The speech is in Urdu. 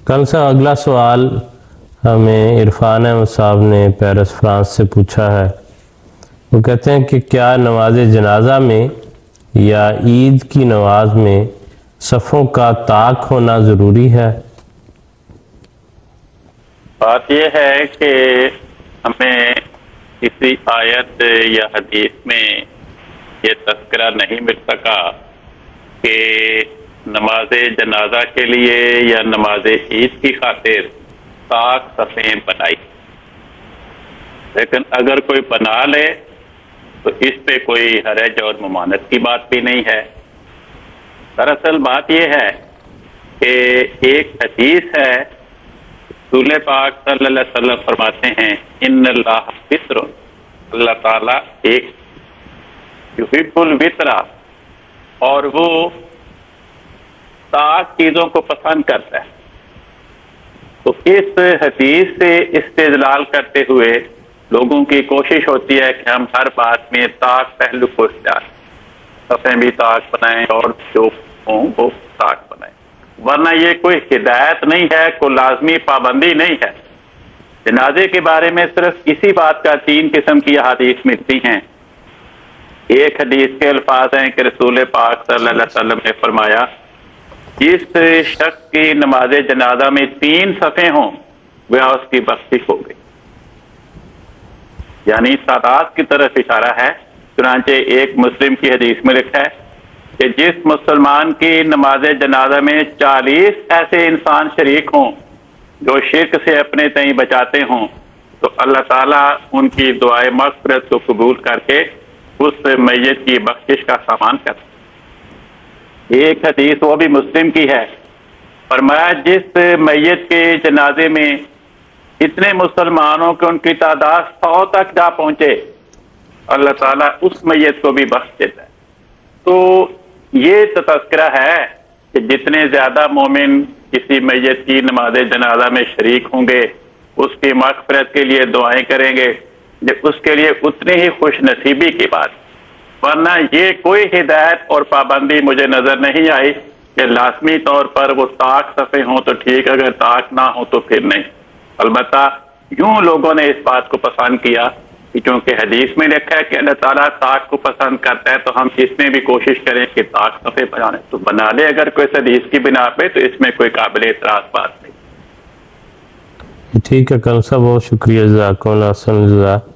کل سے اگلا سوال ہمیں عرفان احمد صاحب نے پیرس فرانس سے پوچھا ہے۔ وہ کہتے ہیں کہ کیا نماز جنازہ میں یا عید کی نماز میں صفوں کا طاق ہونا ضروری ہے؟ بات یہ ہے کہ ہمیں کسی آیت یا حدیث میں یہ تذکرہ نہیں مل سکا کہ نماز جنازہ کے لیے یا نماز عید کی خاطر طاق صفیں بنائی، لیکن اگر کوئی بنا لے تو اس پہ کوئی حرج اور ممانعت کی بات بھی نہیں ہے۔ دراصل بات یہ ہے کہ ایک حدیث ہے، رسول پاک صلی اللہ علیہ وسلم فرماتے ہیں ان اللہ وطر، اللہ تعالیٰ ایک یحب الوطر، اور وہ طاق چیزوں کو پسند کرتا ہے۔ تو اس حدیث سے استدلال کرتے ہوئے لوگوں کی کوشش ہوتی ہے کہ ہم ہر بات میں طاق پہلو کو جائیں، صفیں بھی طاق بنائیں اور جو ہوں وہ طاق بنائیں، ورنہ یہ کوئی ہدایت نہیں ہے، کوئی لازمی پابندی نہیں ہے۔ جنازے کے بارے میں صرف اسی بات کا 3 قسم کی احادیث ملتی ہیں۔ ایک حدیث کے الفاظ ہیں کہ رسول پاک صلی اللہ علیہ وسلم نے فرمایا جس شخص کی نماز جنازہ میں 3 صفیں ہوں وہ اس کی بخشش ہو گئی، یعنی تعداد کی طرف اشارہ ہے۔ چنانچہ ایک مسلم کی حدیث میں لکھا ہے کہ جس مسلمان کی نماز جنازہ میں 40 ایسے انسان شریک ہوں جو شرک سے اپنے تئیں بچاتے ہوں تو اللہ تعالیٰ ان کی دعائے مغفرت کو قبول کر کے اس میت کی بخشش کا سامان کرتا ہے۔ ایک حدیث وہ بھی مسلم کی ہے، فرمایا جس میت کے جنازے میں اتنے مسلمانوں کہ ان کی تعداد 100 تک جا پہنچے اللہ تعالیٰ اس میت کو بھی بخش دیتا ہے۔ تو یہ تذکرہ ہے کہ جتنے زیادہ مومن کسی میت کی نماز جنازہ میں شریک ہوں گے اس کی مغفرت کے لیے دعائیں کریں گے، اس کے لیے اتنی ہی خوش نصیبی کی بات، ورنہ یہ کوئی ہدایت اور پابندی مجھے نظر نہیں آئی کہ لازمی طور پر وہ طاق صفیں ہوں تو ٹھیک، اگر طاق نہ ہو تو پھر نہیں۔ البتہ یوں لوگوں نے اس بات کو پسند کیا کہ چونکہ حدیث میں لکھا ہے کہ اللہ تعالیٰ طاق کو پسند کرتا ہے تو ہم اس میں بھی کوشش کریں کہ طاق صفیں بنانے، تو بنا لے اگر کوئی حدیث کی بنا پہ، تو اس میں کوئی قابل اعتراض بات نہیں۔ ٹھیک ہے کل صاحب، بہت شکریہ، جزاکم اللہ خیر۔